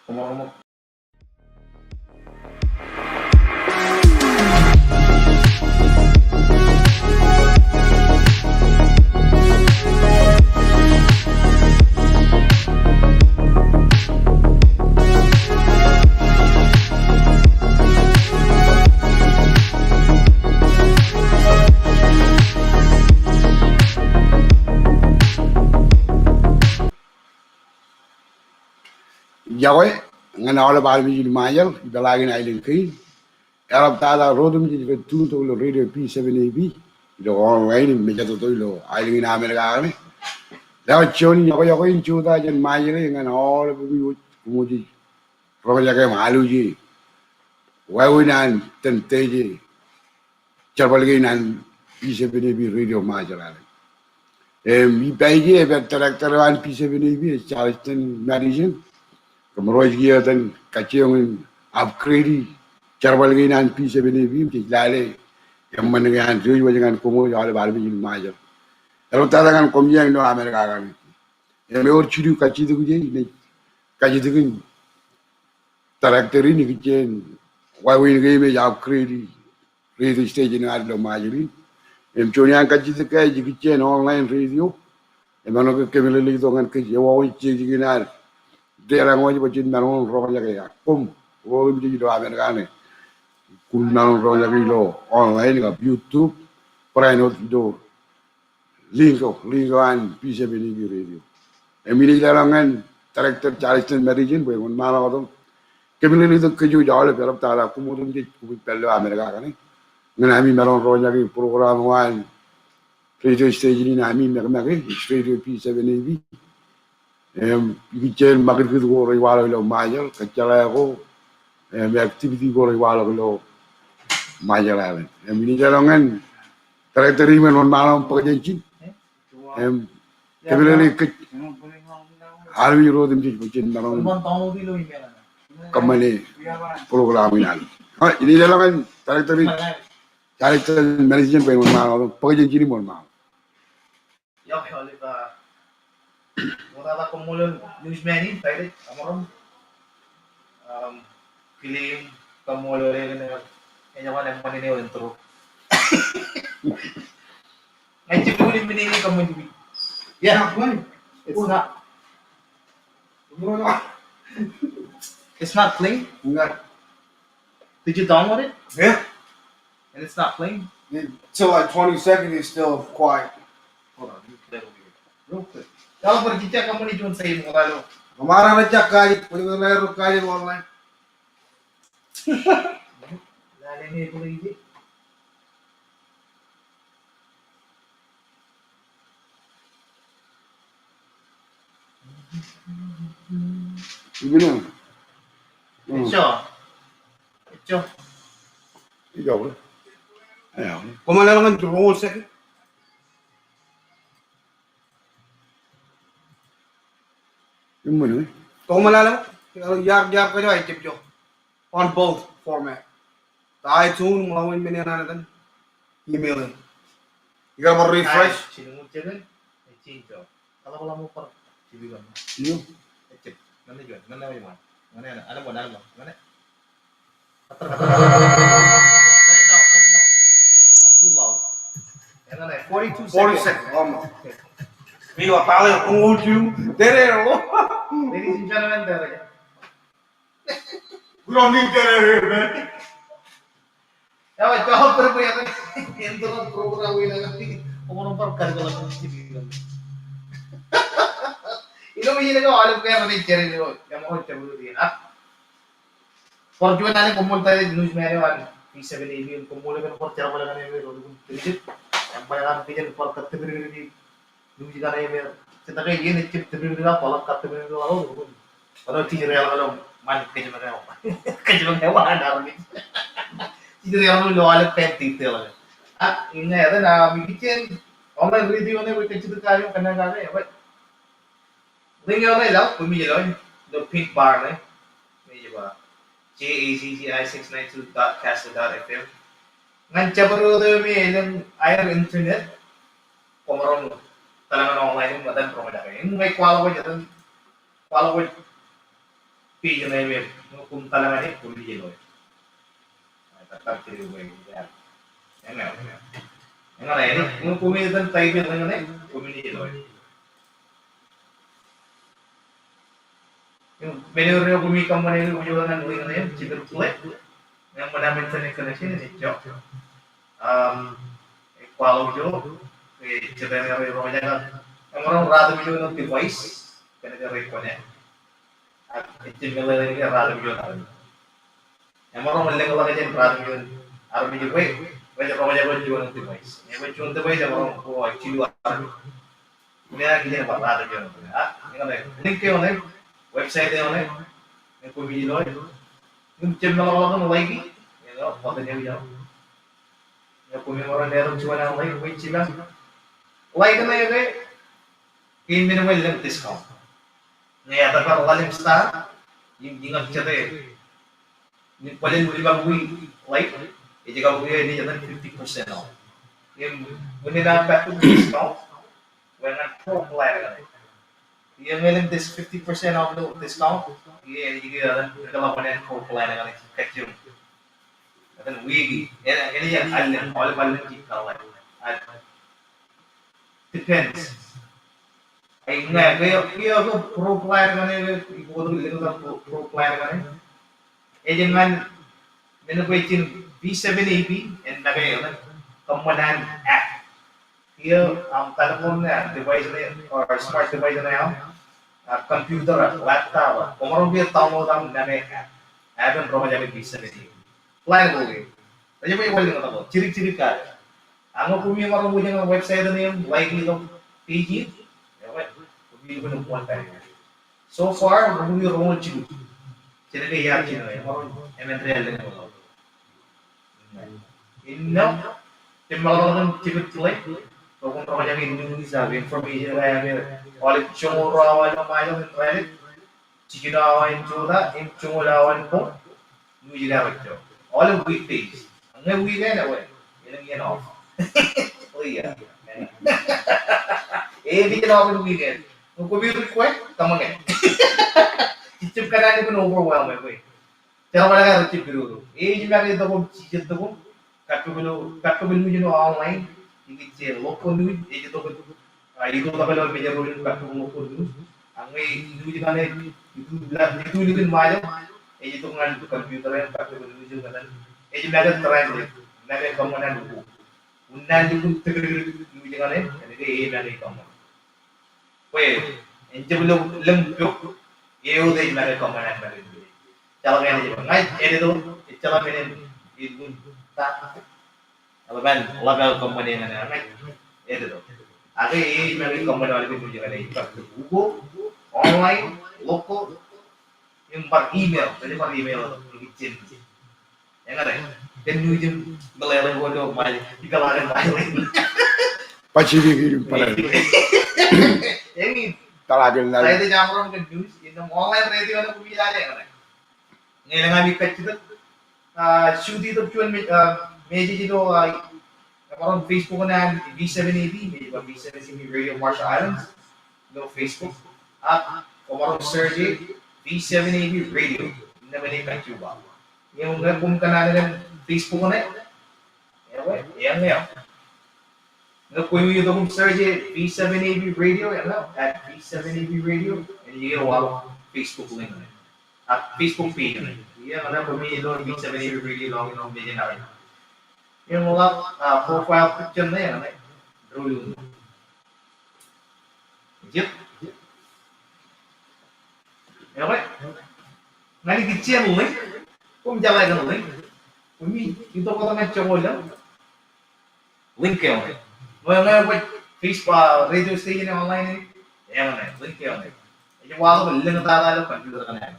Como Jawe ngana wala bal mi mayal dalagi na ilin kin Arab tada rodum ji tu to lo radio P7AB lo online mi jato to lo ilin na Amerika ni la choni yako in chuda jen mayal ngana wala bi kumuji ro jaga malu ji wawinan tenteji charbalgi nan P7AB radio majala mi bayi e ber tarakter wan P7AB Charleston Madison Kemudian dia dan kacang upgrade charbal gini an pisa bini bim cik lale yang mana dengan tujuh dengan komo jauh baru bini majar. Kalau tak dengan komi yang no Amerika kan, yang mewah ciru kaci tu je ini kaci tu kan karakter ini kecil, wawin gini upgrade radio stage ini ada majarin. Yang contohnya kaci tu kayak kecil online radio, yang mana kemana lagi tu kan kecil, wawin cik gini ada. Dia orang wajib bacin naron roh jaga kum roh biji do Amerika ni kun naron roh jaga lo onlineกับ YouTube private video link an bisa bini radio emili dalangan karakter Charleston Madison boleh kon malah tu kemili itu keju jauh le pelap tala kumudun je kubi pelu Amerika kan ni dengan kami naron roh jaga program wan radio stage ni kami mereka radio P7AB Bikin makin gitu gue riwalo lo majal kacala ko activity ko riwalo lo majal ala ini jalangan karakter ini non malam pekerjaan kebeli ke harus roda mesti bikin malam kembali program ini jalangan karakter manajemen pengen malam pekerjaan ini mon malam Mutata kumulon newsman ini, tadi amarom film kumulon ini kayaknya mana yang mana ini intro. Ngaji dulu ini kamu juga. Yeah, it's not playing. enggak Did you download it? Yeah. And it's not playing. Until like 20 seconds, it's still quiet. Hold on, you play over here. Real quick. Kalau berjejak kamu ni cuma saya muka lo. Hamaरा बच्चा काली police Kali online. Lain ni boleh ini. Gimana? Echo. Jauh lah. Ayo. Como le dan roll second? Gimana? Como le dan yar ka jo ay tip jo. On both format. The iTunes mulawin min yan natin. Emailing. You gotta refresh. Sinungut jangan. Change. Kalau mau per, cibigan. Iyo. Cek. Mana jual? Mana yang mana? Mana yang ada modal bang? Mana? Too loud. Yang mana? 40 seconds. Almost. Video tali penguju. Dere lo. Ladies and gentlemen, there aja. We don't need that here, man. Ya, jawab berapa kan? Yang program ini nanti umur per kalau cibigan. Ilo begini ko alam kaya mana cari ni yang mau coba dia. Forjuan ani kumul tadi news mere wan P7AB kumul kan for cara balagan ni rodu trijit yang balagan pijan for katte beri ni news kan ni mere kita kayak ini chip tebri ni kolak katte beri ni lalu kalau tijir yang kalau man kerja mana kerja mana mana ni tijir yang lo alam penti itu lah ini ada na bikin online video ni kerja tu kaya kena kaya apa Ring yang ni lah, kami jalan the pink bar ni, ni je bah, jazzi692.caster.fm. Ngan cabaru tu ni yang air internet, komaron talangan online ni macam promo dah. Ini mai kuala ko jatan, kuala ko page na yung kung talaga niya, pumili lo. Tatap sila yung way. Yan nga. Yan nga na yun. Yung pumili ng type yun na yun, pumili lo. Yung menur yung kumikam mo na yung ujulan ng na yun, chicken plate. Yang madaming sa connection ni Joe. Qualo jo, cerita yang orang jaga. Yang orang rada video ng device, kena dia record niya. At itimela lagi rada video na. Yang orang malang lagi jen rada video, army video wajah orang jaga video ng device. Yang video ng device yang orang ko actually army. Ini lagi jen rada video na. Yang ada link yang ada, website yang ada, yang ko video lo. Yung channel lang lagi, foto niya video. Yung kumimura meron siya ng like, wait sila. Like na yun eh. Kaya minimal lang discount. Ngayon, tapos kalim star, yung gingat siya tayo. Yung palin mo ibang like, hindi ka buhay niya ng 50% off. Yung nila discount, wala na pro plan ka na. Yung ngayon this 50% off no discount, hindi ka nagkalaman na pro plan ka na. Kat yung dan wigi, ini yang allen, all kita lah. Depends. Kaya ako pro player ka na ikut dulu sa pro player ka na. Jangan menubuitin V7AB and nagay kemudian app. Kaya telepon na device na or smart device na yan, computer, laptop, kung dia tahu mo nagay app. App ang pro jadi V7AB. Plan ko eh. Kaya may wala nga ako. Cirik-cirik ka. Ang pumi marang mo ng website na yung like nito page. Okay. Pumi ko ng one time. So far, pumi ko ng chiru. Sila kay yar chiru eh. Marang MN3 lang ako. Inno. Yung mga ng chiru like. So kung ako yung Indonesia, information kaya may ulit chumurawan ng mayo ng credit. Chikinawan chura, chumulawan po. New Zealand ito. All of weekdays. Ang weekend na, yan off. Oh yeah. Hindi ka na ako ng weekend. Kung kumiri ko tama nga. Chip ka na ko na-overwhelm eh. Pero wala ka chip ko. Yung mga ito ko, chip ko, katubilo mo yun online, ikit local news, ito ko, ito ka pala medyo rin katubilo local news. Ang may, ito yung mayo, ito nga computer yan, katubilo yung ganun. Yung natin translate, natin kamunan ko. Unan yung yung ganun, hindi natin kamunan. Pwede, hindi mo lang yung iyo din natin kamunan natin. Tsaka nga natin. Ngayon, ito, tsaka nga ito, alaban, level company na naman. Ito. Ako yung natin kamunan natin yung ganun. Pag-Google, online, local, yung par-email, pwede par-email, yung yang ada, dan yung melalui bodoh malah dikalakan malah. Pacific pala. Yang Talagang na. saya itu jamron ke news, ini online radio na pumila niya kan. Ngayon nga bikat ito, shoot dito cuan medyo dito, parang Facebook na V7AB, medyo ba V7AB Radio Marshall Islands, no Facebook, at parang Sergey V7AB Radio, na may Cuba. Yung kung kanana ng Facebook na yan ngayon. Kung yung kung search V7AB Radio, at V7AB Radio, and you get Facebook link na. At Facebook page na. Yan na pumili doon V7AB Radio lang yung video na rin. Yung mga profile picture na yan, draw yun. Yep. Okay. Naligid siya mo link. Kung jalan ka ng link, ito ko naman siya mo lang. Link kayo. Ngayon, Facebook, radio station na online yan na, link kayo. Yung wala ko, lang natatalo, computer ka na.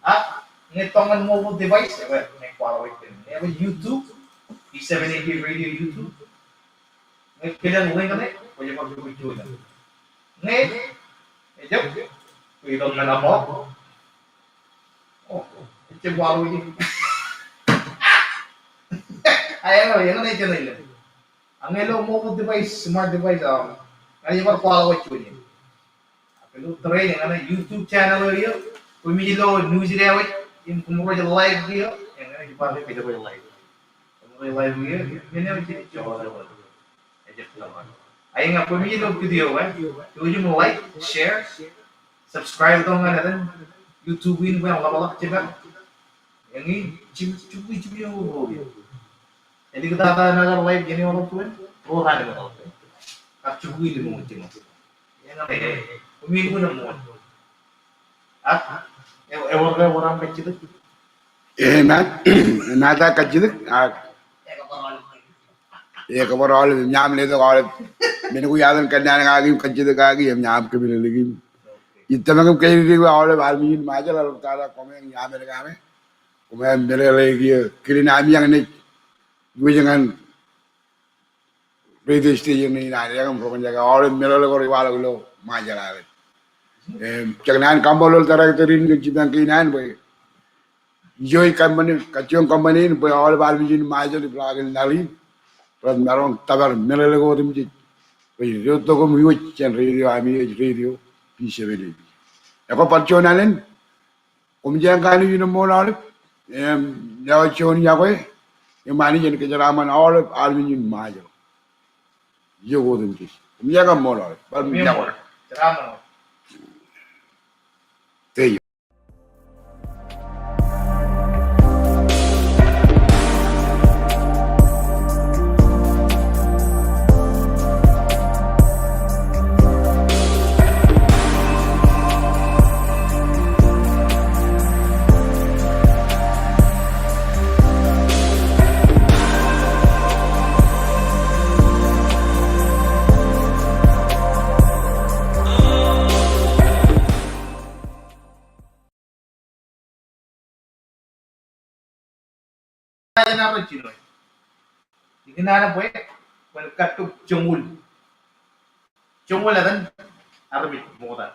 At, itong mobile device, may quality ka na. Ngayon, YouTube, V7AB Radio YouTube. Ngayon, kailan link ka na, pwede mag-video na. Ngayon, medyo, ito na na po. Ito yung walo yun. Ayan o, yan na ito na yun. Ang hello mobile device, smart device, ano yung mga quality yun. Pero train, YouTube channel yun, Pumilo news lewat in kumuro yung live dia, yang ada di bawah video ko yung live. Kumuro yung live dia, yan yung chinito. Ayun nga, pumilo video kan, tujuh mo like, share, subscribe dong kan natin. YouTubein mo yung lapalak coba. Yang ini cubi yung video. Jadi kita nagar live gini orang tuan, orang ada orang tuan. Kap cubi mo cino. Yan nga pumilo ko na mo. Orang kecil itu. nata kajid kabar all nyam le to all mene ko yadan kanna nga gi kajid ka gi nyam ke bin legi itamam ke ri all almin majal al taala ko men nyam le ga me ko men mere legi kirina ami yang ne gujangan radio station ni na yang ko jaga all mere le ko wala lo majal ave jangan kambol tarak terin ke jibang kinan boy joy company kacung company boy all balmijin majal blagin nali terus marong tabar melele ko dim ji boy yo to ko mu chen radio ami radio P7 ako parchonalen umjang kanu yun mo na yaw chon ya ko mani jen ke jaraman all balmijin majal yo ko dim ji umjang mo na balmijin Cerama. Thank you. Ada nama Cino. Dikenal apa ya? Kalau katuk cungul. Cungul ada kan? Arabik, muka.